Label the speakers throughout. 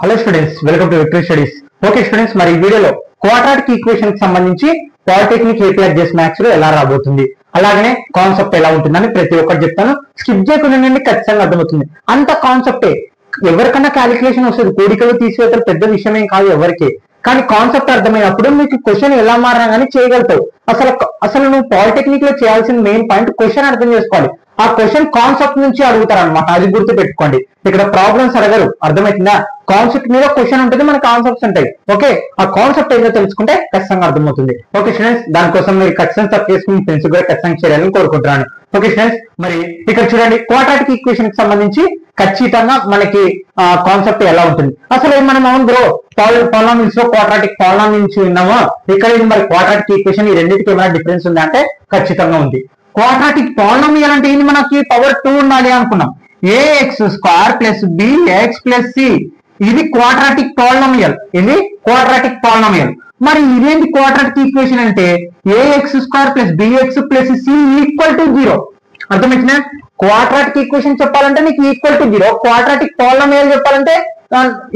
Speaker 1: Hello students, welcome to victory studies. Okay students, మరి ఈ వీడియోలో క్వాడ్రాటిక్ ఈక్వేషన్ కి సంబంధించి పాలిటెక్నిక్ ఏపీఆర్జీఎస్ మ్యాథ్స్ లో ఎలా రాబోతుంది, అలాగనే కాన్సెప్ట్ ఎలా ఉంటుందని ప్రతి ఒక్కటి చెప్తాను. స్కిప్ చేయకుండా ఖచ్చితంగా అర్థమవుతుంది. అంత కాన్సెప్టే ఎవరికన్నా క్యాలిక్యులేషన్ వస్తుంది, కూడికలు తీసివేతలు పెద్ద విషయం ఏం కాదు ఎవరికి. కానీ కాన్సెప్ట్ అర్థమైనప్పుడు మీకు క్వశ్చన్ ఎలా మారినా కానీ చేయగలుగుతావు. అసలు నువ్వు పాలిటెక్నిక్ లో చేయాల్సిన మెయిన్ పాయింట్ క్వశ్చన్ అర్థం చేసుకోవాలి. ఆ క్వశ్చన్ కాన్సెప్ట్ నుంచి అడుగుతారు అనమాట, అది గుర్తు పెట్టుకోండి. ఇక్కడ ప్రాబ్లమ్స్ అడగరు, అర్థమవుతుందా? కాన్సెప్ట్ మీద క్వశ్చన్ ఉంటుంది, మన కాన్సెప్ట్స్ ఉంటాయి. ఓకే, ఆ కాన్సెప్ట్ ఏదో తెలుసుకుంటే ఖచ్చితంగా అర్థమవుతుంది. ఓకే స్టూడెంట్స్, దానికోసం మీరు ఖచ్చితంగా సబ్ చేసుకుని ఫ్రెండ్స్ కూడా ఖచ్చితంగా చేయాలని కోరుకుంటున్నాను. ఓకే స్టూడెంట్స్, మరి ఇక్కడ చూడండి, క్వాడ్రాటిక్ ఈక్వేషన్ కి సంబంధించి ఖచ్చితంగా మనకి కాన్సెప్ట్ ఎలా ఉంటుంది. అసలు మనం అవును బ్రో పాలినామియల్స్ లో క్వాడ్రాటిక్ పాలినామియల్స్ విన్నామా, ఇక్కడ మరి క్వాడ్రాటిక్ ఈక్వేషన్ ఈ రెండింటికి ఏమైనా డిఫరెన్స్ ఉందా అంటే ఖచ్చితంగా ఉంది. క్వాడ్రాటిక్ పాలినామియల్ అంటే ఏంటి, మనకి పవర్ 2 ఉండాలి అనుకున్నాం. ax² plus bx plus c, ఇది క్వాడ్రాటిక్ పాలినామియల్. ఇది క్వాడ్రాటిక్ పాలినామియల్. మరి ఇదేంటి క్వాడ్రాటిక్ ఈక్వేషన్ అంటే ax² plus bx plus c equal to 0. అర్థమైందా? క్వాడ్రాటిక్ ఈక్వేషన్ చెప్పాలంటే నీకు ఈక్వల్ టు 0, క్వాడ్రాటిక్ పాలినామియల్ చెప్పాలంటే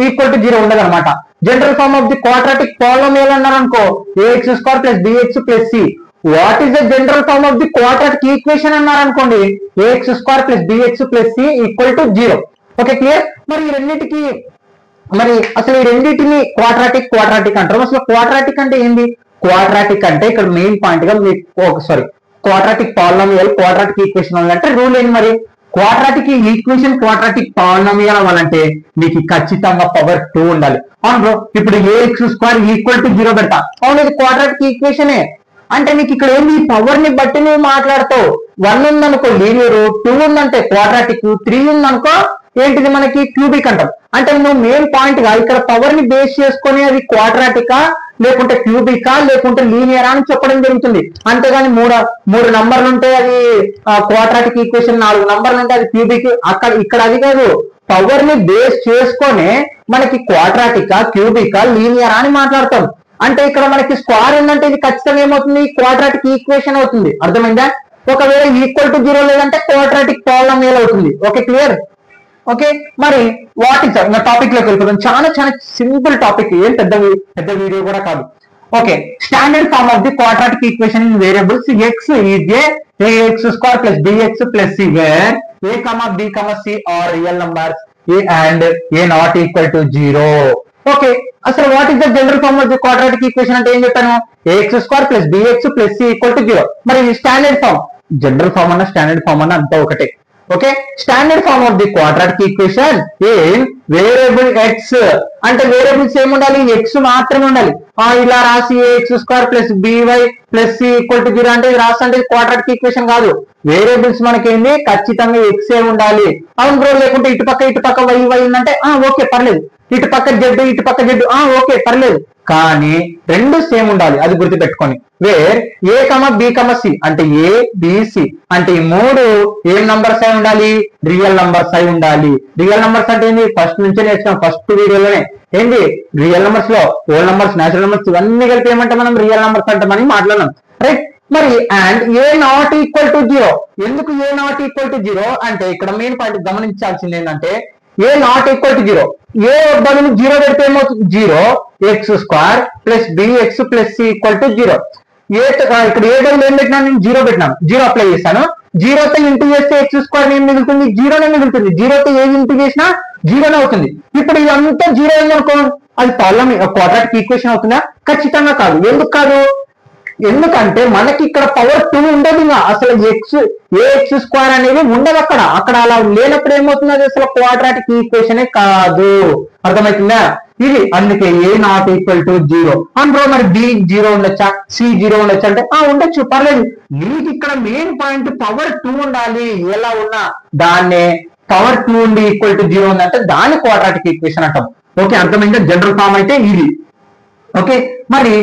Speaker 1: ఈక్వల్ టు 0 ఉండదు అనమాట. General form of the quadratic polynomial అన్నారు అనుకో, ax² plus bx plus c. What is the general form of the quadratic equation అన్నారు అనుకోండి, ax² plus bx plus c equal to 0. Okay clear? మరి ఈ రెండింటికి అసలు ఈ రెండింటిని క్వాడ్రాటిక్ అంటారు. అసలు క్వాడ్రాటిక్ అంటే ఏంది? క్వాడ్రాటిక్ అంటే ఇక్కడ మెయిన్ పాయింట్ గా మీకు క్వాడ్రాటిక్ పాలినామియల్ క్వాడ్రాటిక్ ఈక్వేషన్ అంటే రూల్ ఏంటి మరి? క్వాడ్రాటిక్ ఈక్వేషన్ క్వాడ్రాటిక్ పాలినామియల్ అవ్వాలంటే మీకు ఖచ్చితంగా పవర్ 2 ఉండాలి. అవును బ్రో, ఇప్పుడు ax² ఈక్వల్ టు 0 పెడతా. అవును, ఇది క్వాడ్రాటిక్ ఈక్వేషనే అంటే నీకు ఇక్కడ ఏంది, పవర్ ని బట్టి నువ్వు మాట్లాడతావు. 1 ఉందనుకో లీనియర్, 2 ఉందంటే క్వాడ్రాటిక్, 3 ఉందనుకో ఏంటిది మనకి క్యూబిక్ అంటాం. అంటే నువ్వు మెయిన్ పాయింట్ గా ఇక్కడ పవర్ ని బేస్ చేసుకొని అది క్వాడ్రాటికా లేకుంటే క్యూబికా లేకుంటే లీనియర్ అని చెప్పడం జరుగుతుంది. అంతేగాని మూడు నంబర్లు ఉంటే అది క్వాడ్రాటిక్ ఈక్వేషన్, 4 నంబర్లు ఉంటే అది క్యూబిక్. ఇక్కడ అది కాదు, పవర్ ని బేస్ చేసుకొని మనకి క్వాడ్రాటికా క్యూబికా లీనియర్ అని మాట్లాడతాం. అంటే ఇక్కడ మనకి స్క్వేర్ ఉందంటే ఇది ఖచ్చితంగా ఏమవుతుంది, క్వాడ్రాటిక్ ఈక్వేషన్ అవుతుంది. అర్థమైందా? ఒకవేళ ఈక్వల్ టు 0 లేదంటే క్వాడ్రాటిక్ పాలినామియల్ అవుతుంది. Okay clear? ఓకే, మరి వాట్ ఇస్ నా టాపిక్ లోకి వెళ్ళిపోతాం. చాలా సింపుల్ టాపిక్, ఏం పెద్ద వీడియో కూడా కాదు. Okay, standard form of the quadratic equation in variables x is ax² plus bx plus c where a, b, c are real numbers a and a not equal to 0. Okay, అసలు what is the general form of the quadratic equation అంటే ఏం చెప్పాను? ax² plus bx plus c equal to 0. మరి standard form, general form అన్న standard form అన్న అంతా ఒకటే. Okay, standard form of the quadratic equation in variable x అంటే variables ఏముండాలి, x మాత్రమే ఉండాలి. ఇలా రాసి ax² plus by plus c equal to 0 అంటే ఇది రాసి అంటే క్వాడ్రాటిక్ ఈక్వేషన్ కాదు. వేరియబుల్స్ మనకి ఏంది, ఖచ్చితంగా x ఏ ఉండాలి. అవును బ్రో, లేకుంటే ఇటుపక్క y ఉందంటే ఓకే పర్లేదు, ఇటుపక్క z ఓకే పర్లేదు, కానీ రెండు సేమ్ ఉండాలి, అది గుర్తుపెట్టుకొని. వేర్ a, b, c అంటే a, b, c అంటే ఈ మూడు ఏం నంబర్స్ అయి ఉండాలి, రియల్ నంబర్స్ అయి ఉండాలి. రియల్ నంబర్స్ అంటే ఏంది, ఫస్ట్ నుంచే నేర్చుకున్నాం, ఫస్ట్ వీడియోలోనే. ఏంది రియల్ నంబర్స్ లో హోల్ నంబర్స్, న్యాచురల్ నంబర్స్ ఇవన్నీ కలిపి ఏమంటే మనం రియల్ నంబర్స్ అంటామని మాట్లాడడం, రైట్? మరి and A not equal to 0. ఎందుకు ఏ నాట్ ఈక్వల్ టు 0 అంటే ఇక్కడ మెయిన్ పాయింట్ గమనించాల్సింది ఏంటంటే ఏ నాట్ ఈక్వల్ టు 0, ఏ బదులు 0 పెడితే ఏమవుతుంది, 0 x² plus bx plus c equal to 0. ఇక్కడ ఏ బదులు ఏం పెట్టినా, నేను 0 పెట్టినాను, 0 అప్లై చేశాను. 0తో ఇంటూ చేస్తే x² ఏం మిగులుతుంది, 0నే మిగులుతుంది. 0తో ఏది ఇంటూ చేసినా 0నే అవుతుంది. ఇప్పుడు ఇదంతా 0 అయిందనుకో, అది క్వాడ్రాటిక్ ఈక్వేషన్ అవుతుందా? ఖచ్చితంగా కాదు. ఎందుకు కాదు? ఎందుకంటే మనకి ఇక్కడ పవర్ 2 ఉండదు. అసలు ax² అనేది ఉండదు అక్కడ అలా లేనప్పుడు ఏమవుతుంది, అది అసలు క్వాడ్రాటిక్ ఈక్వేషనే కాదు. అర్థమవుతుందా? ఇది అందుకే ఏ నాట్ ఈక్వల్ టు 0. అందులో మరి b 0 ఉండొచ్చా, c 0 ఉండొచ్చా అంటే ఉండొచ్చు, పర్లేదు. నీకు ఇక్కడ మెయిన్ పాయింట్ పవర్ 2 ఉండాలి. ఎలా ఉన్నా దాన్నే పవర్ 2 ఉండి ఈక్వల్ టు 0 ఉందంటే దాన్ని క్వాడ్రాటిక్ ఈక్వేషన్ అంటాం. ఓకే, అర్థమైందా? జనరల్ ఫార్మ్ అయితే ఇది. ఓకే, మరి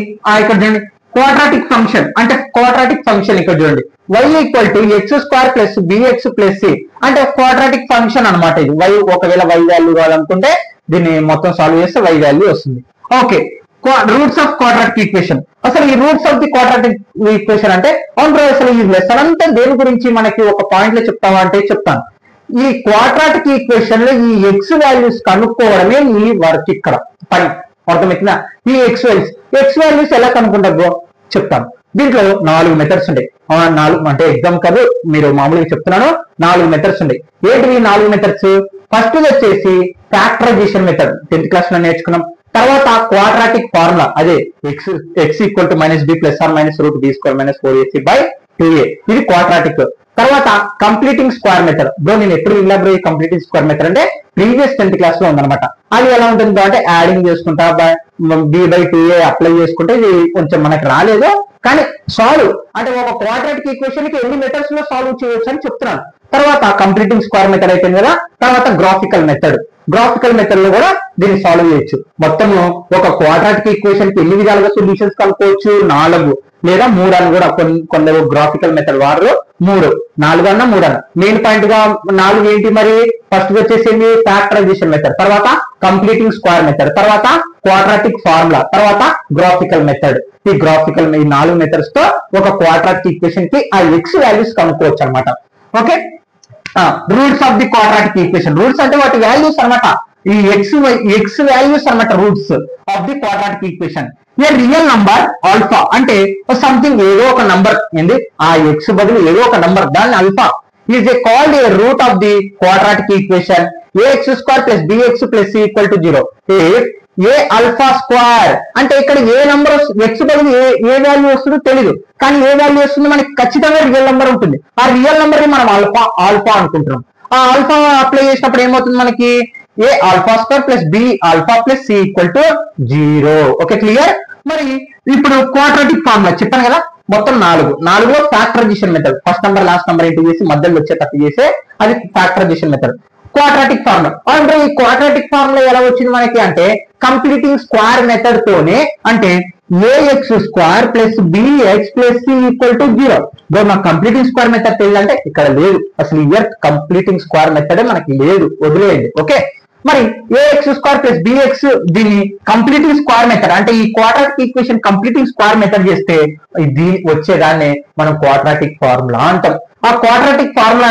Speaker 1: ఇక్కడ చూడండి, క్వాడ్రాటిక్ ఫంక్షన్ అంటే క్వాడ్రాటిక్ ఫంక్షన్ ఇక్కడ చూడండి, y equal to x² plus bx plus c అంటే క్వాడ్రాటిక్ ఫంక్షన్ అనమాట ఇది. y ఒకవేళ y వాల్యూ కావాలనుకుంటే దీన్ని మొత్తం సాల్వ్ చేస్తే y వాల్యూ వస్తుంది. Okay, roots of quadratic equation. అసలు ఈ roots of the quadratic equation అంటే అసలు ఈ లెసన్ అంతా దేని గురించి మనకి ఒక పాయింట్ లో చెప్తావా అంటే చెప్తాను. ఈ క్వాడ్రాటిక్ ఈక్వేషన్ లో ఈ ఎక్స్ వాల్యూస్ కనుక్కోవడమే ఈ వర్క్ ఇక్కడ పని. అర్థమవుతుందా? ఈ ఎక్స్ వాల్యూస్ ఎలా కనుక్కుంటారు చెప్తాను. దీంట్లో 4 మెథడ్స్ ఉంటాయి. 4 అంటే ఎగ్జామ్ కాదు, మీరు మామూలుగా చెప్తున్నాను. 4 మెథడ్స్ ఉంటాయి. ఏంటి 4 మెథడ్స్? ఫస్ట్ వచ్చేసి ఫ్యాక్టరైజేషన్ మెథడ్ 10th క్లాస్ లో నేర్చుకున్నాం. తర్వాత క్వాడ్రాటిక్ ఫార్ములా, అదే x equal to minus B plus or minus root B square minus 4ac by 2a, ఇది క్వాడ్రాటిక్. తర్వాత కంప్లీటింగ్ స్క్వేర్ మెథడ్. బ్రో నేను ఎప్పుడు విన్నా బ్రో ఈ కంప్లీటింగ్ స్క్వేర్ మెథడ్ అంటే ప్రీవియస్ 10th క్లాస్ లో ఉందన్నమాట. అది ఎలా ఉంటుంది అంటే యాడింగ్ చేసుకుంటా b/2a అప్లై చేసుకుంటే ఇది కొంచెం మనకి రాలేదు, కానీ సాల్వ్ అంటే ఒక క్వాడ్రాటిక్ ఈక్వేషన్ కి ఎన్ని మెథడ్స్ లో సాల్వ్ చేయొచ్చు అని చెప్తున్నాను. తర్వాత కంప్లీటింగ్ స్క్వేర్ మెథడ్ అయిపోయింది కదా. తర్వాత గ్రాఫికల్ మెథడ్ లో కూడా దీన్ని సాల్వ్ చేయొచ్చు. మొత్తము ఒక క్వాడ్రాటిక్ ఈక్వేషన్ కి ఎన్ని విధాలుగా సొల్యూషన్స్ కనుక్కోవచ్చు? 4 లేదా 3 అని కూడా కొందరు గ్రాఫికల్ మెథడ్ వారు 3, 4 అన్నా 3 అన్న. మెయిన్ పాయింట్ గా 4 ఏంటి మరి? ఫస్ట్ వచ్చేసి ఫ్యాక్టరైజేషన్ మెథడ్, తర్వాత కంప్లీటింగ్ స్క్వేర్ మెథడ్, తర్వాత క్వాడ్రాటిక్ ఫార్ములా, తర్వాత గ్రాఫికల్ మెథడ్. ఈ 4 మెథడ్స్ తో ఒక క్వాడ్రాటిక్ ఈక్వేషన్ కి ఆ ఎక్స్ వాల్యూస్ కనుక్కోవచ్చు అనమాట. Okay, roots of the quadratic equation. Roots అంటే వాటి వాల్యూస్ అనమాట. ఈ ఎక్స్ వాల్యూస్ అనమాట roots of the quadratic equation. A real number alpha అంటే సంథింగ్ ఏదో ఒక నంబర్ ఏంది, ఆ ఎక్స్ బదులు ఏదో ఒక నంబర్, దాన్ని alpha is a called a root of the quadratic equation. ax² + bx + c = 0. A alpha square అంటే ఇక్కడ ఏ నంబర్ ఎక్స్ బదులు ఏ వాల్యూ వస్తుందో తెలియదు, కానీ ఏ వాల్యూ వస్తుందో మనకి ఖచ్చితంగా రియల్ నంబర్ ఉంటుంది. ఆ రియల్ నంబర్ ని మనం ఆల్ఫా అనుకుంటున్నాం. ఆ ఆల్ఫా అప్లై చేసినప్పుడు ఏమవుతుంది మనకి? a² + b + c = 0. Okay, clear? మరి ఇప్పుడు క్వాడ్రాటిక్ ఫార్ములా చెప్పాను కదా, మొత్తం 4లో factorization method. First number last number ఏంటి చేసి మధ్యలో వచ్చేటట్టు చేసే అది ఫ్యాక్టరైజేషన్ మెథడ్. క్వాడ్రాటిక్ ఫార్ములా అంటే ఈ క్వాడ్రాటిక్ ఫార్ములా ఎలా వచ్చింది మనకి అంటే కంప్లీటింగ్ స్క్వేర్ మెథడ్ తోనే, అంటే ax² + bx + c = 0. నాకు కంప్లీటింగ్ స్క్వేర్ మెథడ్ తెలియాలంటే ఇక్కడ లేదు, అసలు ఇయర్ కంప్లీటింగ్ స్క్వేర్ మెథడ్ మనకి లేదు, వదిలేయండి. ఓకే, మరి ax² + bx దీన్ని కంప్లీటింగ్ స్క్వేర్ మెథడ్ అంటే ఈ quadratic equation completing square method చేస్తే ఇది వచ్చేదాన్ని మనం క్వాడ్రాటిక్ ఫార్ములా అంటాం. ఆ క్వాడ్రాటిక్ ఫార్ములా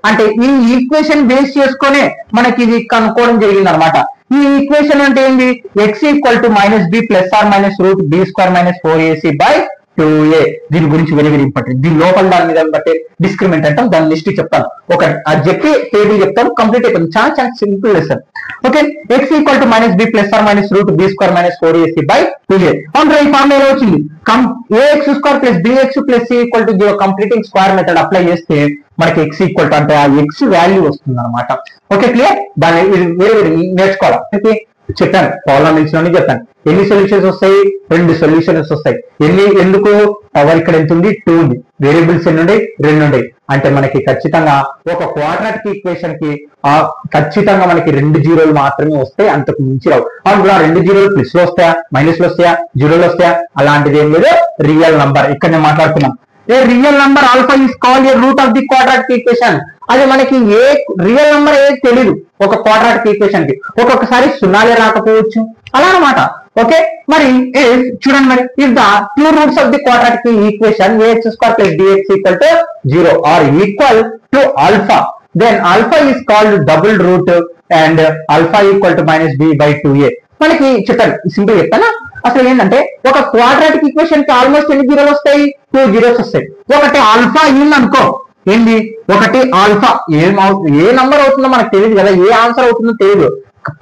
Speaker 1: అంటే ఈ ఈక్వేషన్ బేస్ చేసుకునే మనకి ఇది కనుక్కోవడం జరిగింది అనమాట. ఈ ఈక్వేషన్ అంటే ఏంటి? x equal to minus B plus or minus root B square minus 4ac by 2a. దీని గురించి వెరీ వెరీ ఇంపార్టెంట్. దీని లోపల దాని మీద బట్టి డిస్క్రిమినెంట్ అంటాం, దాని లిస్ట్ చెప్తాను. ఒక అది చెప్పి టేబుల్ చెప్తాను, కంప్లీట్ అయిపోతుంది. చాలా చాలా simple lesson. Okay, x equal to minus B plus or minus root B square minus 4ac by 2a. అవును, ఈ ఫార్ములా ఎలా వచ్చింది? ax² + bx + c = 0 completing square method apply చేస్తే మనకి x ఈక్వల్ టు అంటే ఆ ఎక్స్ వాల్యూ వస్తుంది అనమాట. Okay, clear? దాన్ని వేరే వేరే నేర్చుకోవాలి. చెప్పాను పాలినామియల్స్ లోనే చెప్పాను. ఎన్ని సొల్యూషన్స్ వస్తాయి? 2 సొల్యూషన్స్ వస్తాయి. ఎందుకు? పవర్ ఇక్కడ ఎంత ఉంది? 2 ఉంది. వేరియబుల్స్ ఎన్ని ఉన్నాయి? 2 ఉన్నాయి. అంటే మనకి ఖచ్చితంగా ఒక క్వాడ్రాటిక్ ఈక్వేషన్ కి ఖచ్చితంగా మనకి 2 జీరోలు మాత్రమే వస్తాయి, అంతకు మించి రావు. అందులో 2 జీరోలు ప్లస్ లో వస్తాయా, మైనస్ లో వస్తాయా, జీరోలు వస్తాయా? అలాంటిది ఏం లేదు. రియల్ నంబర్ ఇక్కడ నేను మాట్లాడుతున్నాం. ఏ real number alpha is called a root of the quadratic equation. అది మనకి ఏ రియల్ నంబర్ ఏది తెలియదు ఒక క్వాడ్రాటిక్ ఈక్వేషన్ కి. ఒక్కొక్కసారి సున్నాలే రాకపోవచ్చు, అలా అనమాట. ఓకే, మరి చూడండి, మరి if the 2 roots of the quadratic equation ax² + bx = 0 are equal to alpha, then alpha is called double root and alpha equal to -b/2a. మనకి చెప్పాను, సింపుల్ చెప్తానా? అసలు ఏంటంటే ఒక క్వాడ్రాటిక్ ఈక్వేషన్ కి ఆల్మోస్ట్ ఎన్ని జీరోలు వస్తాయి? 2 జీరోస్ వస్తాయి. ఒకటి ఆల్ఫా అయింది అనుకో, ఏంది? ఒకటి ఆల్ఫా ఏ నంబర్ అవుతుందో మనకు తెలియదు కదా, ఏ ఆన్సర్ అవుతుందో తెలియదు.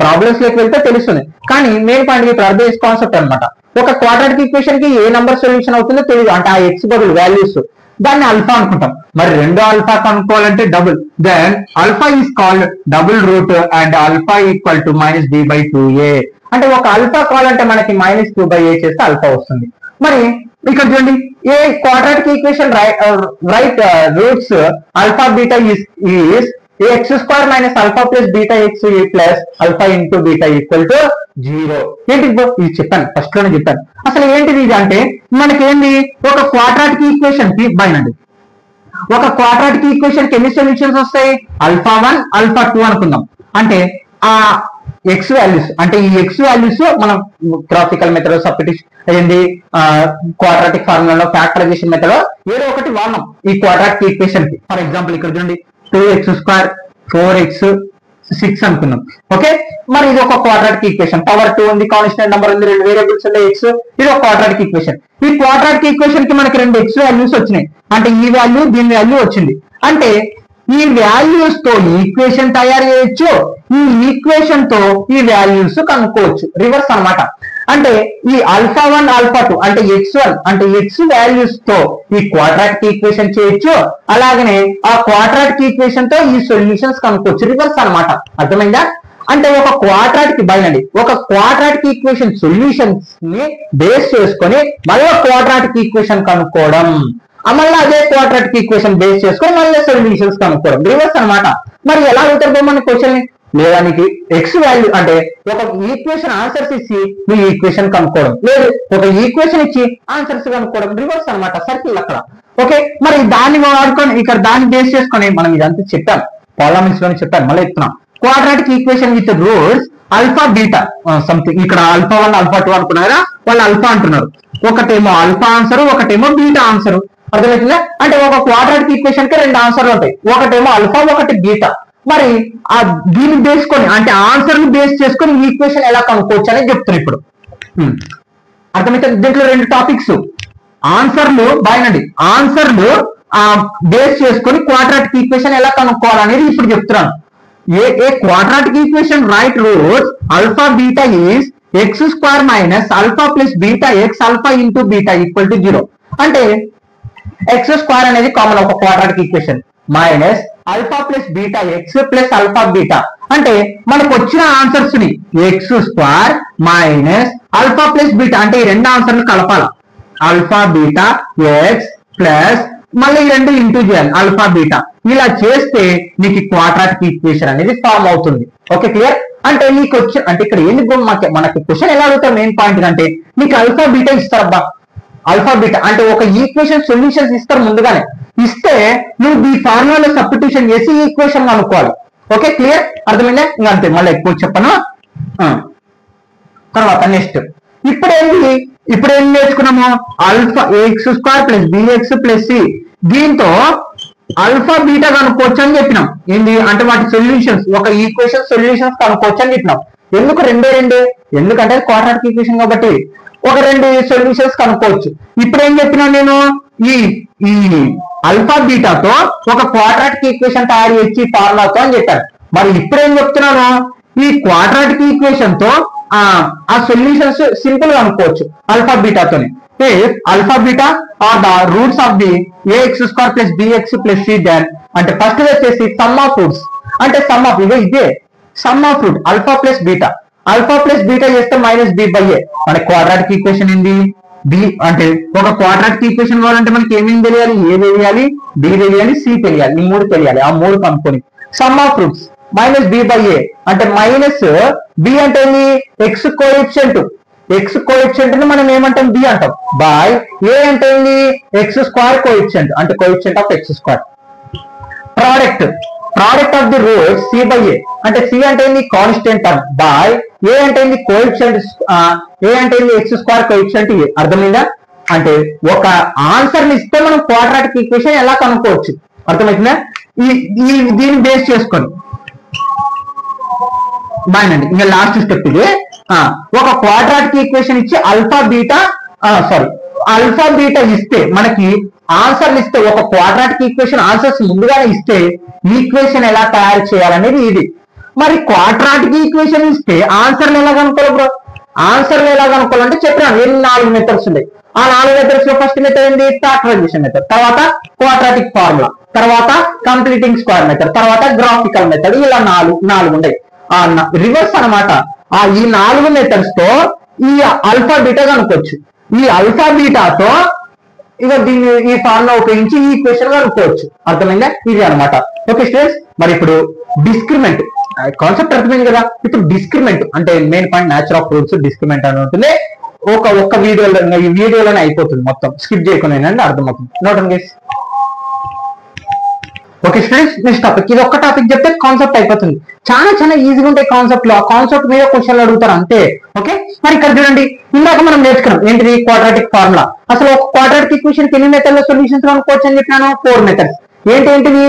Speaker 1: ప్రాబ్లమ్స్ లోకి వెళ్తే తెలుస్తుంది, కానీ మెయిన్ పాయింట్ ఇప్పుడు అర్థం చేసే కాన్సెప్ట్ అనమాట. ఒక క్వాడ్రాటిక్ ఈక్వేషన్ కి ఏ నంబర్ సొల్యూషన్ అవుతుందో తెలియదు, అంటే ఆ ఎక్స్ బదులు వాల్యూస్, దాన్ని ఆల్ఫా అనుకుంటాం. మరి 2 ఆల్ఫా కనుక్కోవాలంటే double, then alpha is called double root and alpha equal to -b/2a. అంటే ఒక ఆల్ఫా కావాలంటే మనకి -2/a చేస్తే ఆల్ఫా వస్తుంది. మరి ఇక్కడ చూడండి, a quadratic equation right roots alpha beta is x² - alpha + βx + alpha × beta = 0. ఏంటి ఇది చెప్పాను, ఫస్ట్ లోనే చెప్పాను. అసలు ఏంటిది ఇది అంటే మనకి ఏంది? ఒక క్వాడ్రాటిక్ ఈక్వేషన్ కి బైనండి, ఒక క్వాడ్రాటిక్ ఈక్వేషన్ కి ఎన్ని సొల్యూషన్స్ వస్తాయి? α1 α2 అనుకుందాం. అంటే ఆ ఎక్స్ వాల్యూస్, అంటే ఈ ఎక్స్ వాల్యూస్ మనం గ్రాఫికల్ మెథడ్, సబ్స్టిట్యూషన్ ఏంది, క్వాడ్రాటిక్ ఫార్ములాలో, ఫ్యాక్టరైజేషన్ మెథడ్ ఏదో ఒకటి వాడడం ఈ క్వాడ్రాటిక్ ఈక్వేషన్ కి. ఫర్ ఎగ్జాంపుల్ ఇక్కడ చూడండి, 2x² 4x 6 అనుకున్నాం. ఓకే, మరి ఇది ఒక క్వాడ్రాటిక్ ఈక్వేషన్. పవర్ 2 ఉంది, కాన్స్టెంట్ నెంబర్ ఉంది, రెండు వేరియబుల్స్ ఉన్నాయి x. ఇది ఒక క్వాడ్రాటిక్ ఈక్వేషన్. ఈ క్వాడ్రాటిక్ ఈక్వేషన్ కి మనకి రెండు x వాల్యూస్ వచ్చినాయి. అంటే ఈ వాల్యూ దీని వాల్యూ వచ్చింది. అంటే ఈ వాల్యూస్ తో ఈక్వేషన్ తయారు చేయొచ్చు, ఈ ఈక్వేషన్ తో ఈ వాల్యూస్ కనుక్కోవచ్చు. రివర్స్ అన్నమాట. అంటే ఈ α1 α2 అంటే x1 అంటే x వాల్యూస్ తో ఈ క్వాడ్రాటిక్ ఈక్వేషన్ చేయొచ్చు, అలాగనే ఆ క్వాడ్రాటిక్ ఈక్వేషన్ తో ఈ సొల్యూషన్స్ కనుక్కోవచ్చు. రివర్స్ అన్నమాట. అర్థమైందా? అంటే ఒక క్వాడ్రాటిక్ బైనండి, ఒక క్వాడ్రాటిక్ ఈక్వేషన్ సొల్యూషన్స్ ని బేస్ చేసుకొని మళ్ళీ క్వాడ్రాటిక్ ఈక్వేషన్ కనుక్కోవడం, మళ్ళీ అదే క్వాడ్రాటిక్ ఈక్వేషన్ బేస్ చేసుకొని మళ్ళీ సొల్యూషన్స్ కనుక్కోవడం. రివర్స్ అన్నమాట. మరి ఎలా అవుతారు మన క్వశ్చన్? లేదా నీకు ఎక్స్ వాల్యూ అంటే ఒక ఈక్వేషన్ ఆన్సర్స్ ఇచ్చి మీ ఈక్వేషన్ కనుక్కోవడం, లేదు ఒక ఈక్వేషన్ ఇచ్చి ఆన్సర్స్ కనుక్కోవడం. రివర్స్ అన్నమాట, సర్కిల్ అక్కడ. ఓకే, మరి దాన్ని వాడుకొని ఇక్కడ దాన్ని బేస్ చేసుకొని మనం ఇదంతా చెప్పాం, పాలినామియల్స్ లోనే చెప్పాను, మళ్ళీ చెప్తున్నాం. Quadratic equation with roots alpha beta something. ఇక్కడ α1 α2 అనుకున్నారా, వాళ్ళు ఆల్ఫా అంటున్నారు. ఒకటేమో ఆల్ఫా ఆన్సర్, ఒకటేమో బీటా ఆన్సర్. అర్థమవుతుందా? అంటే ఒక క్వాడ్రాటిక్ ఈక్వేషన్ కి రెండు ఆన్సర్లు ఉంటాయి, ఒకటేమో ఆల్ఫా, ఒకటి బీటా. మరి ఆ దీన్ని బేసుకొని అంటే ఆన్సర్ ని బేస్ చేసుకొని ఈక్వేషన్ ఎలా కనుక్కోవచ్చు అనేది చెప్తారు ఇప్పుడు. అర్థమైతే దీంట్లో రెండు టాపిక్స్, ఆన్సర్లు బాయనండి, ఆన్సర్లు బేస్ చేసుకొని క్వాడ్రాటిక్ ఈక్వేషన్ ఎలా కనుక్కోవాలనేది ఇప్పుడు చెప్తున్నాను. A quadratic equation right roots alpha beta is x² minus alpha plus beta X alpha into beta equal to 0. అంటే x² అనేది కామన్ ఒక quadratic equation, minus alpha plus beta X plus alpha beta. అంటే మనకు వచ్చిన answers ని x² minus alpha plus beta అంటే ఈ రెండు ఆన్సర్లు Kalapala, alpha beta X plus మళ్ళీ ఈ రెండు ఇంటూ చేయాలి ఆల్ఫా బీటా. ఇలా చేస్తే నీకు క్వాడ్రాటిక్ ఈక్వేషన్ అనేది ఫామ్ అవుతుంది. Okay, clear? అంటే నీకు వచ్చి అంటే ఇక్కడ ఏంది మనకి క్వశ్చన్ ఎలా అడుగుతారు, మెయిన్ పాయింట్ అంటే నీకు ఆల్ఫా బీటా ఇస్తారబ్బా, ఆల్ఫా బీటా అంటే ఒక ఈక్వేషన్ సొల్యూషన్స్ ఇస్తారు ముందుగానే. ఇస్తే నువ్వు ఈ ఫార్ములాలో సబ్స్టిట్యూషన్ చేసి ఈక్వేషన్ అనుకోవాలి. Okay, clear? అర్థమైందా? ఇంకా అంతే, మళ్ళీ ఎక్కువ చెప్పను. తర్వాత నెక్స్ట్ ఇప్పుడు ఏం నేర్చుకున్నాము? Alpha x² plus bx plus c, దీంతో ఆల్ఫా బీటా కనుక్కోవచ్చు అని చెప్పినాం. ఏంది అంటే వాటి సొల్యూషన్స్, ఒక ఈక్వేషన్ సొల్యూషన్స్ కనుక్కోవచ్చు అని చెప్పినాం. ఎందుకు రెండే? ఎందుకంటే క్వాడ్రాటిక్ ఈక్వేషన్ కాబట్టి ఒక రెండు సొల్యూషన్స్ కనుక్కోవచ్చు. ఇప్పుడు ఏం చెప్పినా నేను ఈ ఆల్ఫా బీటాతో ఒక క్వాడ్రాటిక్ ఈక్వేషన్ తయారు చేసి ఫార్ములాతో అని చెప్పాను. మరి ఇప్పుడు ఏం చెప్తున్నాను, ఈ క్వాడ్రాటిక్ ఈక్వేషన్ తో ఆ సొల్యూషన్స్ సింపుల్ గా అనుకోవచ్చు ఆల్ఫా బీటాతోని. Alpha beta are the roots of the ax² plus bx plus c దాన్ అంటే ఫస్ట్ వచ్చేసి సమ్ ఆఫ్ రూట్స్ అంటే సమ్ ఆఫ్ ఇదే sum of root alpha plus beta. Alpha plus beta చేస్తే మైనస్ b బై a. మన quadratic equation ఏంది? B అంటే ఒక క్వాడ్రాటిక్ ఈక్వేషన్ కావాలంటే మనకి ఏమేమి తెలియాలి? ఏ తెలియాలి, బి తెలియాలి, సి తెలియాలి. ఈ మూడు తెలియాలి. ఆ మూడు కనుక్కొని some of roots minus b by a అంటే మైనస్ b అంటే ఎక్స్ కోఎఫిషియంట్ ని మనం ఏమంటాం? b అంటాం. బై a అంటే x² కోఎఫిషియంట్ అంటే coefficient of x². Product of the roots c by a అంటే c అంటే కాన్స్టెంట్ టర్మ్, బై a అంటే కోఎఫిషియంట్, a అంటే x² కోఎఫిషియంట్ a. అర్థమైందా? అంటే ఒక ఆన్సర్ ని ఇస్తే మనం క్వాడ్రాటిక్ ఈక్వేషన్ ఎలా కనుక్కోవచ్చు. అర్థమవుతుందా? దీన్ని బేస్ చేసుకొని బాగానండి. ఇంకా లాస్ట్ స్టెప్ ఇది. ఒక క్వాడ్రాటిక్ ఈక్వేషన్ ఇచ్చి ఆల్ఫా బీటా ఇస్తే మనకి ఆన్సర్లు ఇస్తే, ఒక క్వాడ్రాటిక్ ఈక్వేషన్ ఆన్సర్స్ ముందుగానే ఇస్తే ఈక్వేషన్ ఎలా తయారు చేయాలనేది ఇది. మరి క్వాడ్రాటిక్ ఈక్వేషన్ ఇస్తే ఆన్సర్లు ఎలా కనుక్కోవాలి బ్రో? ఆన్సర్లు ఎలా కనుక్కోవాలంటే చెప్పినాను, ఎన్ని 4 మెథడ్స్ ఉన్నాయి. ఆ 4 మెథడ్స్ లో ఫస్ట్ మెథడ్ ఏంటి? ఫ్యాక్టరైజేషన్ మెథడ్, తర్వాత క్వాడ్రాటిక్ ఫార్ములా, తర్వాత కంప్లీటింగ్ స్క్వేర్ మెథడ్, తర్వాత గ్రాఫికల్ మెథడ్. ఇలా 4 ఉన్నాయి. రివర్స్ అన్నమాట. ఈ 4 మెథడ్స్ తో ఈ ఆల్ఫా బీటా కనుక్కోవచ్చు. ఈ ఆల్ఫా బీటాతో ఇక దీన్ని ఈ ఫార్ములా ఉపయోగించి ఈ ఈక్వేషన్ కనుక్కోవచ్చు. అర్థమైందా? ఇది అనమాట. ఓకే స్టూడెంట్స్, మరి ఇప్పుడు డిస్క్రిమెంట్ కాన్సెప్ట్ అర్థమైంది కదా. ఇప్పుడు డిస్క్రిమెంట్ అంటే main point nature of roots discriminant అని ఉంటుంది. ఒక్క వీడియోలో ఈ వీడియోలోనే అయిపోతుంది, మొత్తం స్కిప్ చేయకుండా అర్థమవుతుంది. Note guys. Okay students, next topic. ఇది ఒక్క టాపిక్ చెప్తే కాన్సెప్ట్ అయిపోతుంది. చాలా ఈజీగా ఉంటాయి కాన్సెప్ట్ లో. ఆ కాన్సెప్ట్ మీద క్వశ్చన్లు అడుగుతారు అంతే. ఓకే, మరి ఇక్కడ చూడండి, ఇందాక మనం నేర్చుకున్నాం ఏంటిది? Quadratic formula. అసలు ఒక క్వాడ్రాటిక్ ఈక్వేషన్ ఎన్ని మెథడ్ లో సొల్యూషన్స్ కనుక్కోవచ్చు అని చెప్పినాను? 4 మెథడ్స్. ఏంటేంటివి?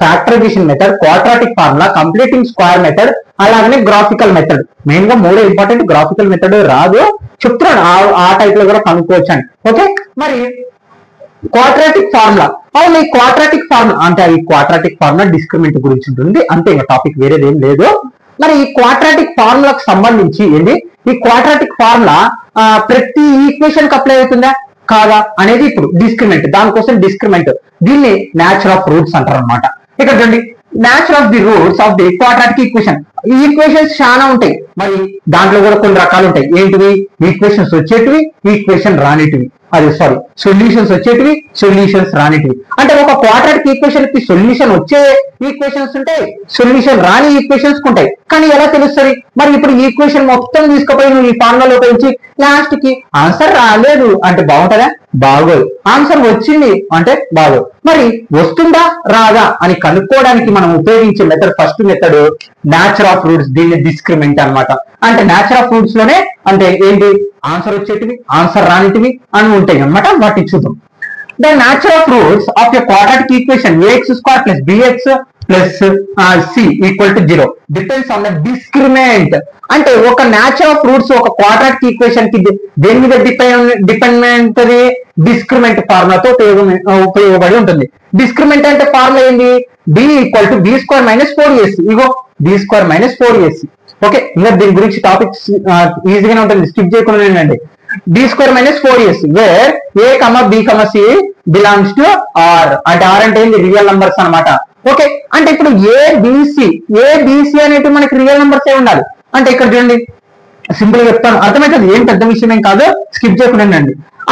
Speaker 1: Factorization method, quadratic formula, completing square method, అలాగనే గ్రాఫికల్ మెథడ్. మెయిన్ గా 3 ఇంపార్టెంట్. గ్రాఫికల్ మెథడ్ రాదు, చెప్తున్నాను ఆ టైప్ లో కూడా కనుక్కోవచ్చు అండి. ఓకే, మరి క్వాడ్రాటిక్ ఫార్ములా. అవును, ఈ క్వాడ్రాటిక్ ఫార్ములా అంటే ఈ క్వాడ్రాటిక్ ఫార్ములా డిస్క్రిమినెంట్ గురించి ఉంటుంది అంతే, ఇంకా టాపిక్ వేరేది ఏం లేదు. మరి ఈ క్వాడ్రాటిక్ ఫార్ములాకు సంబంధించి ఏంటి, ఈ క్వాడ్రాటిక్ ఫార్ములా ప్రతి ఈక్వేషన్ కి అప్లై అవుతుందా కాదా అనేది ఇప్పుడు డిస్క్రిమినెంట్. దానికోసం డిస్క్రిమినెంట్, దీన్ని న్యాచర్ ఆఫ్ రూట్స్ అంటారు అనమాట. ఇక్కడ చూడండి, nature of the roots of the quadratic equation. Equations చాలా ఉంటాయి, మరి దాంట్లో కూడా కొన్ని రకాలు ఉంటాయి. ఏంటివి? ఈక్వేషన్స్ వచ్చేటివి, ఈక్వేషన్ రానిటివి. అది సారీ, సొల్యూషన్స్ వచ్చేటివి, సొల్యూషన్స్ రానిటివి. అంటే ఒక క్వాడ్రాటిక్ ఈక్వేషన్ కి సొల్యూషన్ వచ్చే ఈక్వేషన్స్ ఉంటాయి, సొల్యూషన్ రాని ఈక్వేషన్స్ ఉంటాయి. కానీ ఎలా తెలుస్తుంది? మరి ఇప్పుడు ఈక్వేషన్ మొత్తం తీసుకుపోయి నువ్వు ఈ ఫార్ములాలో ఉపయోగించి లాస్ట్ కి ఆన్సర్ రాలేదు అంటే బాగుంటుందా? బాగోదు. ఆన్సర్ వచ్చింది అంటే బాగోదు. మరి వస్తుందా రాదా అని కనుక్కోవడానికి మనం ఉపయోగించే method, first method nature of roots. దీన్ని డిస్క్రిమినెంట్ అన్నమాట. అంటే న్యాచర్ ఆఫ్ రూట్స్ లోనే అంటే ఏంటి, ఆన్సర్ వచ్చేటివి, ఆన్సర్ రానిటివి అని ఉంటాయి అన్నమాట. వాటిని చూద్దాం. The nature of roots of a quadratic equation ax square plus bx plus c equal to 0 depends on the discriminant. అంటే ఒక nature of roots ఒక quadratic equation కి దేని మీద డిపెండెంట్ అది డిస్క్రిమినెంట్ ఫార్ములాతో ఉపయోగపడి ఉంటుంది. డిస్క్రిమినెంట్ అంటే ఫార్ములా ఏంటి? b equal to b square minus 4ac. ఇగో b square minus 4ac. Okay, ఇంకా దీని గురించి టాపిక్స్ ఈజీగానే ఉంటుంది, స్కిప్ చేయకుండా. b square minus 4ac where a, b, c belongs to r. అంటే r అంటే ఏంటి? రియల్ నంబర్స్ అన్నమాట. ఓకే, అంటే ఇప్పుడు ABC అనేవి మనకి రియల్ నంబర్స్ ఏ ఉండాలి. అంటే ఇక్కడ చూడండి, సింపుల్ గా చెప్తాను, అర్థమవుతుంది, ఏం పెద్ద విషయం ఏం కాదు, స్కిప్ చేయకుండా.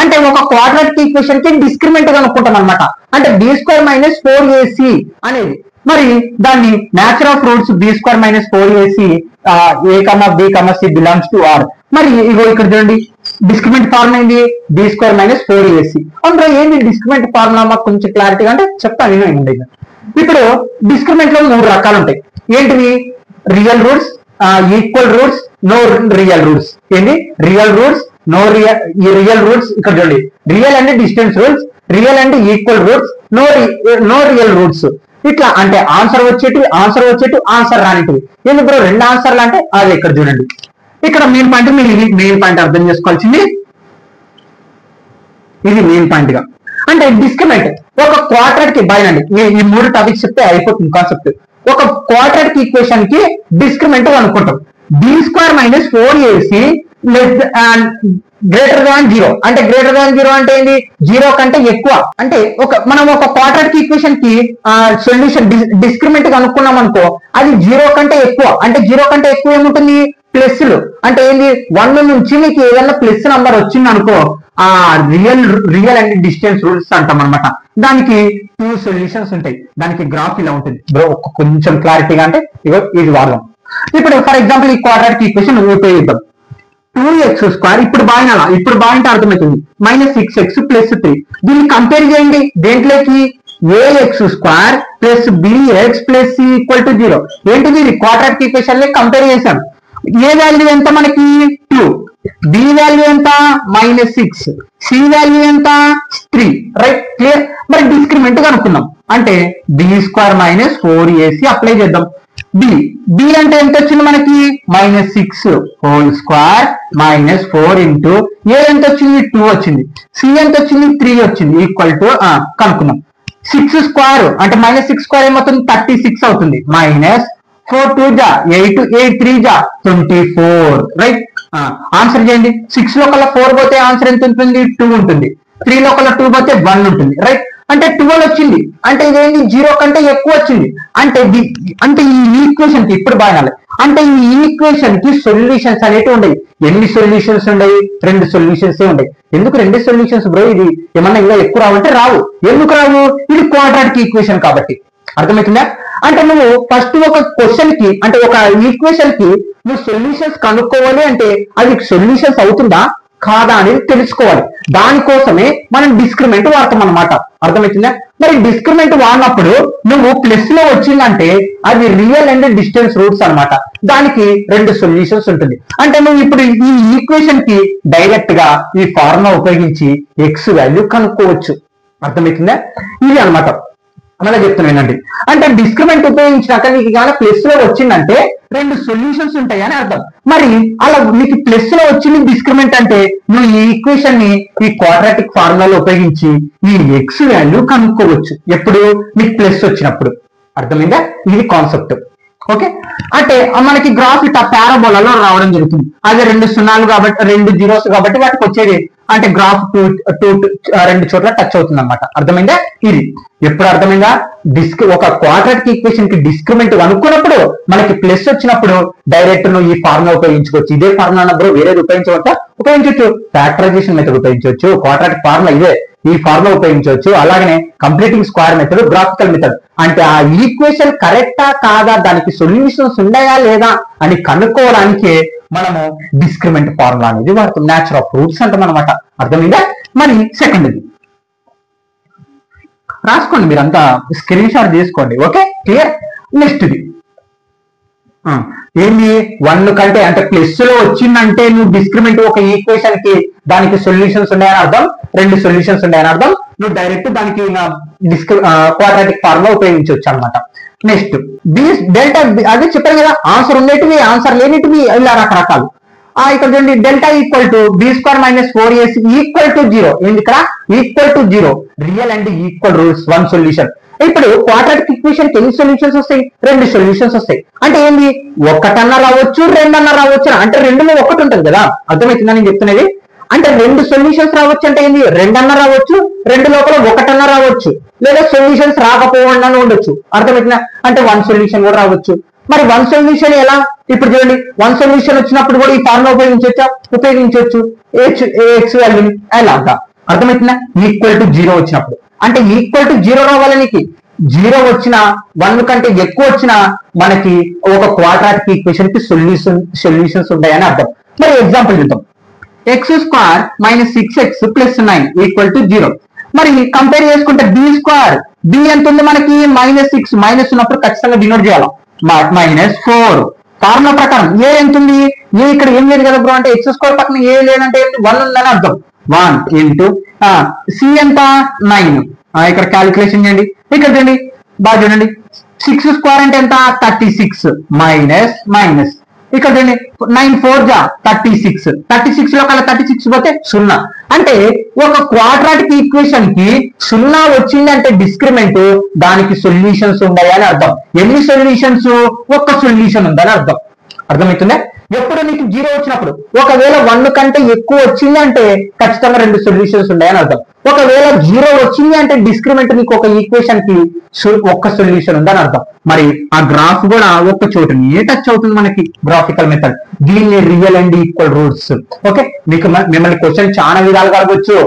Speaker 1: అంటే ఒక క్వాడ్రాటిక్ ఈక్వేషన్ కి డిస్క్రిమినెంట్ కనుక్కుంటాం అనమాట. అంటే b స్క్వేర్ మైనస్ 4ac అనేది. మరి దాన్ని nature of roots b square minus 4ac a, b, c belongs to r. మరి ఇగో ఇక్కడ చూడండి, డిస్క్రిమినెంట్ ఫార్ములా ఏంటి? b square minus 4ac. అందులో ఏంటి డిస్క్రిమినెంట్ ఫార్ములా? మాకు కొంచెం క్లారిటీగా అంటే చెప్తాను నేను. ఇప్పుడు డిస్క్రిమినెంట్ లో 3 రకాలు ఉంటాయి. ఏంటివి? Real roots, equal roots, no real roots. ఏంటి? Real roots, real roots. ఇక్కడ చూడండి, రియల్ అంటే డిస్టెన్స్ రూట్స్, రియల్ అంటే equal roots, no real roots. ఇట్లా అంటే ఆన్సర్ వచ్చేటివి, ఆన్సర్ రానిటివి. ఎందుకు 2 ఆన్సర్లు అంటే అది ఇక్కడ చూడండి. ఇక్కడ మెయిన్ పాయింట్, మీరు ఇది మెయిన్ పాయింట్ అర్థం చేసుకోవాల్సింది, ఇది మెయిన్ పాయింట్ గా. అంటే డిస్క్రిమినెంట్ ఒక క్వాడ్రాటిక్ కి బయనండి, ఈ 3 టాపిక్స్ చెప్తే అయిపోతుంది కాన్సెప్ట్. ఒక క్వాడ్రాటిక్ ఈక్వేషన్ కి డిస్క్రిమినెంట్ అనుకుంటాం. b square minus 4ac greater than 0. అంటే గ్రేటర్ దాన్ 0 అంటే ఏంటి? 0 కంటే ఎక్కువ. అంటే మనం ఒక క్వాడ్రాటిక్ ఈక్వేషన్ కి సొల్యూషన్ డిస్క్రిమినెంట్ అనుకున్నాం అనుకో, అది 0 కంటే ఎక్కువ. అంటే 0 కంటే ఎక్కువ ఏముంటుంది? ప్లస్లు. అంటే ఏంటి? 1 నుంచి మీకు ఏదైనా ప్లస్ నంబర్ వచ్చింది అనుకో, ఆ రియల్ అండ్ డిస్టెన్స్ రూల్స్ అంటాం అనమాట. దానికి 2 సొల్యూషన్స్ ఉంటాయి. దానికి గ్రాఫ్ ఇలా ఉంటుంది బ్రో, కొంచెం క్లారిటీగా అంటే ఇగో ఇది వాడదాం. ఇప్పుడు ఫర్ ఎగ్జాంపుల్ ఈ క్వాడ్రాటిక్ ఈక్వేషన్ ఉపయోగిద్దాం. 2x స్క్వేర్ ఇప్పుడు బాగా, ఇప్పుడు బాగా అర్థమవుతుంది, మైనస్ 6x ప్లస్ 3. దీన్ని కంపేర్ చేయండి దేంట్లోకి? ax square plus bx plus c equal to 0. ఏంటిది? క్వాడ్రాటిక్ ఈక్వేషన్ లో కంపేర్ చేశాం. ఏ వాల్యూ ఎంత మనకి? 2. b వాల్యూ ఎంత? -6. c వాల్యూ ఎంత? 3. Right, clear. మరి డిస్క్రిమినెంట్ కనుక్కున్నాం. అంటే b square minus 4ac apply చేద్దాం. b అంటే ఎంత వచ్చింది మనకి? -6 whole square minus 4 into a ఎంత వచ్చింది? 2 వచ్చింది. c ఎంత వచ్చింది? 3 వచ్చింది. Equal to కనుక్కున్నాం. 6 స్క్వేర్ అంటే -6 స్క్వేర్ ఏమవుతుంది? 36 అవుతుంది. మైనస్ 4 2 జా 8, 8 3 జా 24. రైట్, ఆన్సర్ చేయండి. 6 లో కల్లా 4 పోతే ఆన్సర్ ఎంత ఉంటుంది? 2 ఉంటుంది. 3 లో కల్లా 2 పోతే 1 ఉంటుంది. రైట్, అంటే 12 వచ్చింది. అంటే ఇదేంటి? 0 కంటే ఎక్కువ వచ్చింది. అంటే ఈ ఈక్వేషన్ కి ఇప్పుడు బాగా, అంటే ఈ ఈక్వేషన్ కి సొల్యూషన్స్ అనేవి ఉన్నాయి. ఎన్ని సొల్యూషన్స్ ఉన్నాయి? 2 సొల్యూషన్స్ ఉంటాయి. ఎందుకు 2 సొల్యూషన్స్ బ్రో? ఇది ఏమన్నా ఇంకా ఎక్కువ రావంటే రావు. ఎందుకు రావు? ఇది క్వాడ్రాటిక్ ఈక్వేషన్ కాబట్టి. అర్థమవుతుందా? అంటే నువ్వు ఫస్ట్ ఒక క్వశ్చన్ కి, అంటే ఒక ఈక్వేషన్ కి నువ్వు సొల్యూషన్స్ కనుక్కోవాలి అంటే అది సొల్యూషన్స్ అవుతుందా కాదా అనేది తెలుసుకోవాలి. దానికోసమే మనం డిస్క్రిమినెంట్ వాడతాం అన్నమాట. అర్థమవుతుందా? మరి డిస్క్రిమినెంట్ వాడినప్పుడు నువ్వు ప్లస్ లో వచ్చిందంటే అది రియల్ అండ్ డిస్టెన్స్ రూట్స్ అన్నమాట. దానికి 2 సొల్యూషన్స్ ఉంటుంది. అంటే నువ్వు ఇప్పుడు ఈ ఈక్వేషన్ కి డైరెక్ట్ గా ఈ ఫార్ములా ఉపయోగించి x వాల్యూ కనుక్కోవచ్చు. అర్థమవుతుందా? ఇది అన్నమాట. అలా చెప్తున్నానండి. అంటే డిస్క్రిమెంట్ ఉపయోగించినాక నీకు కానీ ప్లస్ లో వచ్చిందంటే రెండు సొల్యూషన్స్ ఉంటాయి అని అర్థం. మరి అలా నీకు ప్లస్ లో వచ్చింది డిస్క్రిమెంట్ అంటే నువ్వు ఈ ఈక్వేషన్ ని ఈ క్వాడ్రాటిక్ ఫార్ములాలో ఉపయోగించి ఈ ఎక్స్ వాల్యూ కనుక్కోవచ్చు ఎప్పుడు నీకు ప్లస్ వచ్చినప్పుడు. అర్థమైందా? ఇది కాన్సెప్ట్. ఓకే, అంటే మనకి గ్రాఫ్ ఇట్లా పారాబోలాలో రావడం జరుగుతుంది. అదే రెండు సున్నాలు కాబట్టి రెండు జీరోస్ కాబట్టి వాటికి వచ్చేది అంటే గ్రాఫ్ రెండు చోట్ల టచ్ అవుతుంది అనమాట. అర్థమైందా? ఇది ఎప్పుడు అర్థమైందా? ఒక క్వాడ్రాటిక్ ఈక్వేషన్ కి డిస్క్రిమెంట్ అనుకున్నప్పుడు మనకి ప్లస్ వచ్చినప్పుడు డైరెక్ట్ నువ్వు ఈ ఫార్ములా ఉపయోగించుకోవచ్చు. ఇదే ఫార్ములా అన్నప్పుడు వేరేది ఉపయోగించవచ్చు. ఫ్యాక్టరైజేషన్ మెథడ్ ఉపయోగించవచ్చు. క్వాడ్రాటిక్ ఫార్ములా ఇదే, ఈ ఫార్ములా ఉపయోగించవచ్చు. అలాగనే completing square method, graphical method అంటే ఆ ఈక్వేషన్ కరెక్టా కాదా, దానికి సొల్యూషన్స్ ఉన్నాయా లేదా అని కనుక్కోవడానికి మనము డిస్క్రిమెంట్ ఫార్ములా అనేది వాడుతాం. న్యాచురల్ ఆఫ్ రూట్స్ అంటాం అనమాట. అర్థమైందా? మరి సెకండ్ ఇది రాసుకోండి, మీరంతా స్క్రీన్ షాట్ తీసుకోండి. Okay, clear. నెక్స్ట్ ఇది ఏంటి, 1 కంటే అంటే ప్లస్ లో వచ్చిందంటే నువ్వు డిస్క్రిమెంట్ ఒక ఈక్వేషన్ కి దానికి సొల్యూషన్స్ ఉన్నాయని అర్థం, రెండు సొల్యూషన్స్ ఉన్నాయని అర్థం. నువ్వు డైరెక్ట్ దానికి క్వాడ్రాటిక్ ఫార్ములా ఉపయోగించవచ్చు అనమాట. నెక్స్ట్ డెల్టా, అదే చెప్పాను కదా, ఆన్సర్ ఉండేటివి ఆన్సర్ లేనిటివి ఇలా రకరకాలు. ఇక్కడ చూడండి, delta equal to be square minus 4ac equal to 0. ఏంది ఇక్కడ equal to 0? Real and equal rules, one solution. ఇప్పుడు క్వాడ్రాటిక్ ఈక్వేషన్ కి ఎన్ని సొల్యూషన్స్ వస్తాయి? రెండు సొల్యూషన్స్ వస్తాయి. అంటే ఏంది, ఒకటన్నా రావచ్చు, రెండన్నా రావచ్చు. అంటే రెండులో ఒకటి ఉంటుంది కదా, అర్థమవుతుందా నేను చెప్తున్నది? అంటే రెండు సొల్యూషన్స్ రావచ్చు అంటే ఏంది, రెండన్నా రావచ్చు, రెండు లోపల ఒకటన్నా రావచ్చు, లేదా సొల్యూషన్స్ రాకపోవడం ఉండొచ్చు. అర్థమవుతుందా? అంటే వన్ సొల్యూషన్ కూడా రావచ్చు. మరి వన్ సొల్యూషన్ ఎలా? ఇప్పుడు చూడండి, వన్ సొల్యూషన్ వచ్చినప్పుడు కూడా ఈ ఫార్ములా ఉపయోగించవచ్చు ఎక్స్ వాల్యూ అలాగా. అర్థమవుతుందా? ఈక్వల్ టు 0 వచ్చినప్పుడు అంటే ఈక్వల్ టు 0 రావాలి. నీకు 0 వచ్చినా 1 కంటే ఎక్కువ వచ్చినా మనకి ఒక క్వాడ్రాటిక్ ఈక్వేషన్ కి సొల్యూషన్స్ ఉంటాయని అర్థం. మరి ఎగ్జాంపుల్ చూద్దాం. X square minus 6x plus 9 equal to 0. మరి కంపేర్ చేసుకుంటే బి స్క్వేర్, బి ఎంత ఉంది మనకి -6, మైనస్ ఉన్నప్పుడు ఖచ్చితంగా డినోట్ చేయాలి -4. ఫార్ములా ప్రకారం ఏ ఎంత ఉంది? ఏ ఇక్కడ ఏం లేదు కదా బ్రో అంటే ఎక్స్ స్క్వేర్ పక్కన ఏ లేదంటే 1 ఉందని అర్థం. 1 ఇంటూ సి ఎంత 9. ఇక్కడ క్యాలిక్యులేషన్ చేయండి. ఇక్కడ చూడండి, బాగా చూడండి, 6 స్క్వేర్ అంటే ఎంత 36 మైనస్ ఇక్కడ చూడండి 9 4 జా 36. 36 లో కల్లా 36 పోతే 0. అంటే ఒక క్వాడ్రాటిక్ ఈక్వేషన్ కి 0 వచ్చింది అంటే డిస్క్రిమెంట్, దానికి సొల్యూషన్స్ ఉన్నాయి అని అర్థం. ఎన్ని సొల్యూషన్స్? ఒక్క సొల్యూషన్ ఉందని అర్థం. అర్థమవుతుందా? ఎప్పుడు నీకు 0 వచ్చినప్పుడు, ఒకవేళ 1 కంటే ఎక్కువ వచ్చింది అంటే ఖచ్చితంగా రెండు సొల్యూషన్స్ ఉన్నాయని అర్థం. ఒకవేళ 0 వచ్చింది అంటే డిస్క్రిమెంట్ నీకు ఒక ఈక్వేషన్ కి ఒక్క సొల్యూషన్ ఉందని అర్థం. మరి ఆ గ్రాఫ్ కూడా ఒక్క చోటుని టచ్ అవుతుంది మనకి, గ్రాఫికల్ మెథడ్. దీన్ని real and equal roots. Okay, మీకు మిమ్మల్ని క్వశ్చన్ చాలా విధాలుగా అడగొచ్చు.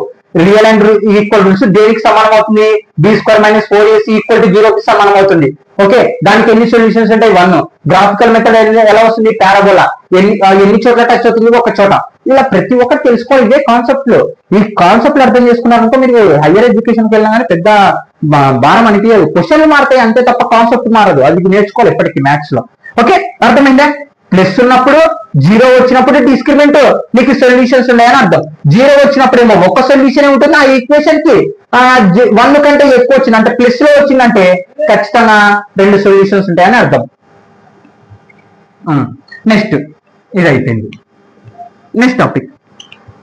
Speaker 1: రియల్ అండ్ ఈక్వల్ రూట్స్ దేనికి సమానం అవుతుంది? B square minus 4ac equal to 0 కి సమానం అవుతుంది. ఓకే, దానికి ఎన్ని సొల్యూషన్స్ ఉంటాయి? 1. గ్రాఫికల్ మెథడ్ ఎలా వస్తుంది? పారాబోలా. ఎన్ని చోట్ల టచ్ అవుతుంది? ఒక చోట. ఇలా ప్రతి ఒక్కటి తెలుసుకోవాలి. ఇదే కాన్సెప్ట్ లో, ఈ కాన్సెప్ట్ అర్థం చేసుకున్నారంటే మీరు హైయర్ ఎడ్యుకేషన్కి వెళ్ళినా కానీ పెద్ద భారం అనిపించదు. క్వశ్చన్లు మారుతాయి అంతే తప్ప కాన్సెప్ట్ మారదు. అది నేర్చుకోవాలి ఎప్పటికీ మ్యాథ్స్ లో. ఓకే, అర్థమైందా? ప్లస్ ఉన్నప్పుడు 0 వచ్చినప్పుడు డిస్క్రిమెంట్ నీకు సొల్యూషన్స్ ఉన్నాయని అర్థం. 0 వచ్చినప్పుడు ఏమో ఒక్క సొల్యూషన్ ఉంటుంది ఆ ఈక్వేషన్ కి. 1 కంటే ఎక్కువ వచ్చింది అంటే ప్లస్ లో వచ్చిందంటే ఖచ్చితంగా రెండు సొల్యూషన్స్ ఉంటాయని అర్థం. నెక్స్ట్ ఇది అయిపోయింది. Next topic,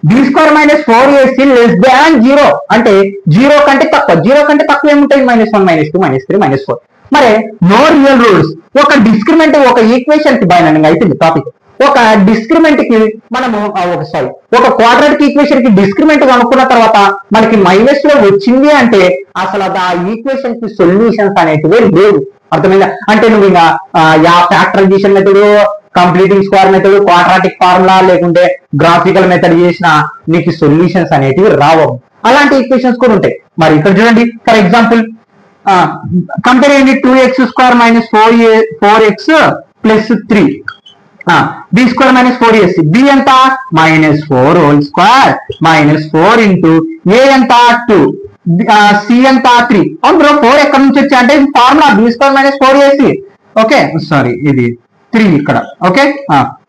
Speaker 1: B square minus 4ac less than 0 అంటే 0 కంటే తక్కువ. 0 కంటే తక్కువ ఏముంటాయి? -1 -2 -3 -4. మరి నో రియల్ రూల్స్. ఒక డిస్క్రిమెంట్ ఒక ఈక్వేషన్ కి బైండింగ్ అయిపోయింది టాపిక్. ఒక డిస్క్రిమెంట్ కి మనము ఒక క్వాడ్రాటిక్ ఈక్వేషన్ కి డిస్క్రిమెంట్ కనుక్కున్న తర్వాత మనకి మైనస్ లో వచ్చింది అంటే అసలు ఆ ఈక్వేషన్ కి సొల్యూషన్స్ అనేటివి లేవు. అర్థమైందా? అంటే నువ్వు ఇంకా factorisation method, completing square method, quadratic formula లేకుంటే గ్రాఫికల్ మెథడ్ చేసిన నీకు సొల్యూషన్స్ అనేటివి రావు. అలాంటి ఈక్వేషన్స్ కూడా ఉంటాయి. మరి ఇక్కడ చూడండి, ఫర్ ఎగ్జాంపుల్ కంపేర్ చేయండి. 2x square minus 4x plus 3. B square minus 4ac. B ఎంత? -4 హోల్ స్క్వేర్ -4 ఇంటూ ఏ ఎంత 2, సి ఎంత 3. అవును బ్రో, 4 ఎక్కడి నుంచి వచ్చా అంటే ఇది formula B square minus 4ac. Okay, sorry ఇది 3 ఇక్కడ. ఓకే,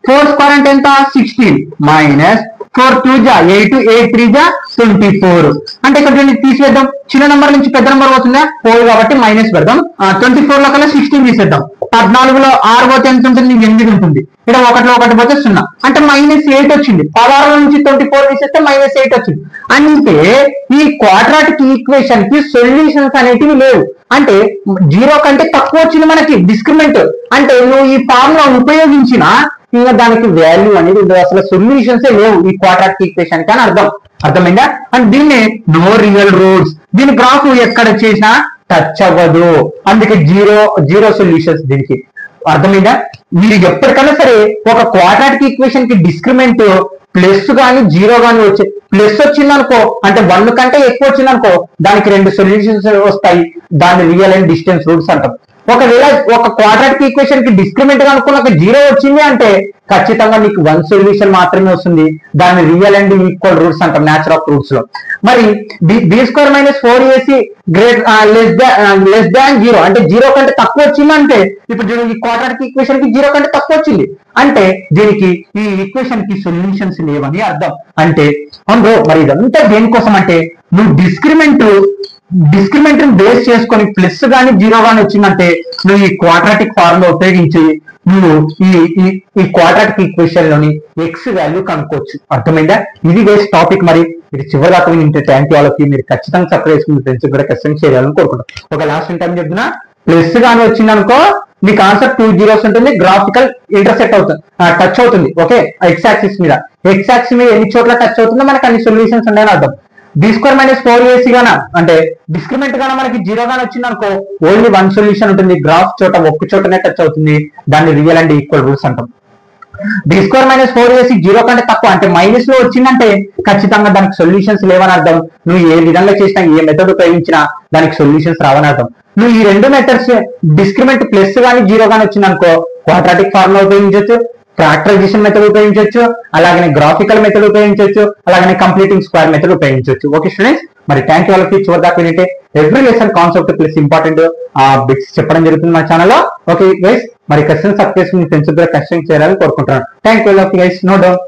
Speaker 1: 4 స్క్వేర్ అంటే ఎంత? 16 మైనస్ 4 2 జా 8 8 3 జా 24. అంటే ఇక్కడ తీసేద్దాం, చిన్న నంబర్ నుంచి పెద్ద నంబర్ పోతుందా 4 కాబట్టి మైనస్ పెడదాం. 24 లో కల్లా 16 తీసేద్దాం. 14లో 6 పోతే ఎంత ఉంటుంది? 8 ఉంటుంది. ఇక్కడ 1లో 1 పోతే 0 అంటే -8 వచ్చింది. 16 నుంచి 24 తీసేస్తే -8 వచ్చింది. అంటే ఈ క్వాడ్రాటిక్ ఈక్వేషన్ కి సొల్యూషన్స్ అనేటివి లేవు. అంటే 0 కంటే తక్కువ వచ్చింది మనకి డిస్క్రిమెంట్. అంటే నువ్వు ఈ ఫార్ములా ఉపయోగించినా ఇంకా దానికి వాల్యూ అనేది ఉండదు, అసలు సొల్యూషన్స్ లేవు ఈ క్వాడ్రాటిక్ ఈక్వేషన్ కి అని అర్థమైందా? అండ్ దీన్ని నో రియల్ రూట్స్, దీని గ్రాఫ్ ఎక్కడ చేసినా టచ్ అవ్వదు, అందుకే జీరో సొల్యూషన్స్ దీనికి. అర్థమైందా? మీరు ఎప్పటికైనా సరే ఒక క్వాడ్రాటిక్ ఈక్వేషన్ కి డిస్క్రిమెంట్ ప్లస్ గానీ 0 గానీ వచ్చే, ప్లస్ వచ్చిందనుకో అంటే 1 కంటే ఎక్కువ వచ్చిందనుకో దానికి 2 సొల్యూషన్స్ వస్తాయి, దాన్ని రియల్ అండ్ డిస్టెన్స్ రూట్స్ అంటాం. ఒకవేళ ఒక క్వాడ్రాటిక్ ఈక్వేషన్ కి డిస్క్రిమెంట్ కనుక్కున్న 0 వచ్చింది అంటే ఖచ్చితంగా నీకు 1 సొల్యూషన్ మాత్రమే వస్తుంది, దాన్ని రియల్ అండ్ ఈక్వల్ రూట్స్ అంటాం న్యాచురల్ ఆఫ్ రూట్స్ లో. మరి b² - 4ac లెస్ దాన్ 0 అంటే 0 కంటే తక్కువ వచ్చిందంటే ఇప్పుడు ఈ క్వాడ్రాటిక్ ఈక్వేషన్ కి 0 కంటే తక్కువ వచ్చింది అంటే దీనికి ఈ ఈక్వేషన్ కి సొల్యూషన్స్ లేవని అర్థం. అంటే అందులో మరి ఇదంతా దేనికోసం అంటే నువ్వు డిస్క్రిమెంట్ బేస్ చేసుకొని ప్లస్ గానీ 0 గానీ వచ్చిందంటే నువ్వు ఈ క్వాడ్రాటిక్ ఫార్ములా ఉపయోగించి నువ్వు ఈ క్వాడ్రాటిక్ ఈక్వేషన్ లోని ఎక్స్ వాల్యూ కనుక్కోవచ్చు. అర్థమైందా? ఇది వేస్ట్ టాపిక్. మరి ఇది చివరి దాకా వింటే థ్యాంక్ యూ వాళ్ళకి. మీరు ఖచ్చితంగా సబ్స్క్రైబ్ చేసుకుని ఫ్రెండ్స్ కూడా ఖచ్చితంగా చేయాలని కోరుకుంటాం. ఒక లాస్ట్ టైం చెప్తున్నా, ప్లస్ గానీ వచ్చిందనుకో మీకు ఆన్సర్ 2 zeros ఉంటుంది, గ్రాఫికల్ ఇంటర్సెక్ట్ అవుతుంది, టచ్ అవుతుంది. ఓకే, ఎక్స్ యాక్సిస్ మీద ఎన్ని చోట్ల టచ్ అవుతుందో మనకి అన్ని సొల్యూషన్స్ ఉన్నాయని అర్థం. b² - 4ac గాన అంటే డిస్క్రిమెంట్ గాన మనకి 0 గాని వచ్చింది అనుకో ఓన్లీ 1 సొల్యూషన్ ఉంటుంది, గ్రాఫ్ ఒక్క చోటనే టచ్ అవుతుంది, దాన్ని రియల్ అండ్ ఈక్వల్ రూట్స్ అంటాం. b² - 4ac 0 కంటే తక్కువ అంటే మైనస్ లో వచ్చిందంటే ఖచ్చితంగా దానికి సొల్యూషన్స్ లేవని అర్థం. నువ్వు ఏ విధంగా చేసినా ఏ మెథడ్ ఉపయోగించినా దానికి సొల్యూషన్స్ రావని అర్థం. నువ్వు ఈ 2 మెథడ్స్ డిస్క్రిమెంట్ ప్లస్ గానీ 0 గానీ వచ్చింది అనుకో క్వాడ్రాటిక్ ఫార్ములా ఉపయోగించవచ్చు, ఫ్యాక్టరైజేషన్ మెథడ్ ఉపయోగించవచ్చు, అలాగే గ్రాఫికల్ మెథడ్ ఉపయోగించవచ్చు, అలాగే కంప్లీటింగ్ స్క్వేర్ మెథడ్ ఉపయోగించవచ్చు. ఓకే స్టూడెంట్స్, మరి థ్యాంక్ యూ వాళ్ళకి. చివరి దాకా వింటే every lesson concept plus important bits చెప్పడం జరుగుతుంది మన ఛానల్లో. ఓకే గైస్, మరి ఖచ్చితంగా సబ్స్క్రైబ్ చేసుకుని ఫ్రెండ్స్ కూడా ఖచ్చితంగా చేయాలని కోరుకుంటున్నాను. Thank you guys, no doubt.